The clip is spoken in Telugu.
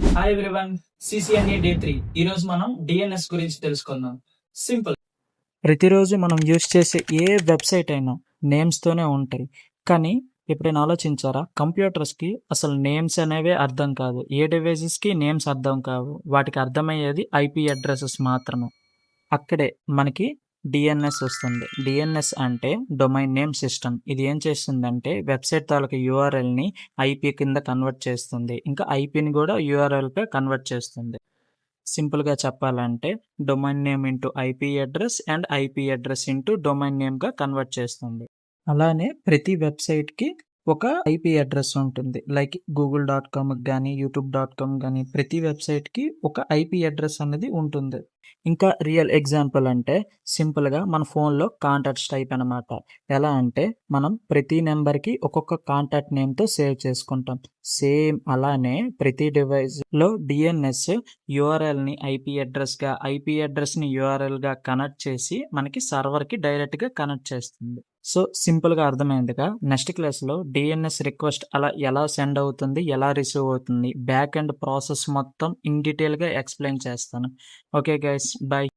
Hi everyone, CCNA day 3. ఈరోజు మనం డిఎన్ఎస్ గురించి తెలుసుకుందాం. సింపుల్. ప్రతిరోజు మనం యూజ్ చేసే ఏ వెబ్సైట్ అయినా నేమ్స్తోనే ఉంటాయి. కానీ ఎప్పుడైనా ఆలోచించారా? కంప్యూటర్స్కి అసలు నేమ్స్ అనేవే అర్థం కాదు. ఏ డివైజెస్కి నేమ్స్ అర్థం కావు. వాటికి అర్థమయ్యేది ఐపీ అడ్రసెస్ మాత్రమే. అక్కడే మనకి డిఎన్ఎస్ వస్తుంది. డిఎన్ఎస్ అంటే డొమైన్ నేమ్ సిస్టమ్. ఇది ఏం చేస్తుందంటే వెబ్సైట్ తాలూకు యూఆర్ఎల్ని ఐపీ కింద కన్వర్ట్ చేస్తుంది. ఇంకా ఐపీని కూడా యూఆర్ఎల్గా కన్వర్ట్ చేస్తుంది. సింపుల్గా చెప్పాలంటే domain name into IP address and IP address into domain నేమ్గా కన్వర్ట్ చేస్తుంది. అలానే ప్రతి వెబ్సైట్కి ఒక ఐపీ అడ్రస్ ఉంటుంది. లైక్ google.com కానీ youtube.com కానీ ప్రతి వెబ్సైట్కి ఒక ఐపీ అడ్రస్ అనేది ఉంటుంది. ఇంకా రియల్ ఎగ్జాంపుల్ అంటే సింపుల్గా మన ఫోన్లో కాంటాక్ట్స్ టైప్ అనమాట. ఎలా అంటే మనం ప్రతి నెంబర్కి ఒక్కొక్క కాంటాక్ట్ నేమ్తో సేవ్ చేసుకుంటాం. సేమ్ అలానే ప్రతి డివైస్లో డిఎన్ఎస్ యూఆర్ఎల్ని ఐపీ అడ్రస్గా, ఐపీ అడ్రస్ని యూఆర్ఎల్గా కనెక్ట్ చేసి మనకి సర్వర్కి డైరెక్ట్గా కనెక్ట్ చేస్తుంది. సో సింపుల్గా అర్థమైందిగా. నెక్స్ట్ క్లాస్లో డిఎన్ఎస్ రిక్వెస్ట్ అలా ఎలా సెండ్ అవుతుంది, ఎలా రిసీవ్ అవుతుంది, బ్యాక్ ఎండ్ ప్రాసెస్ మొత్తం ఇన్ డీటెయిల్గా ఎక్స్ప్లెయిన్ చేస్తాను. Okay guys, bye.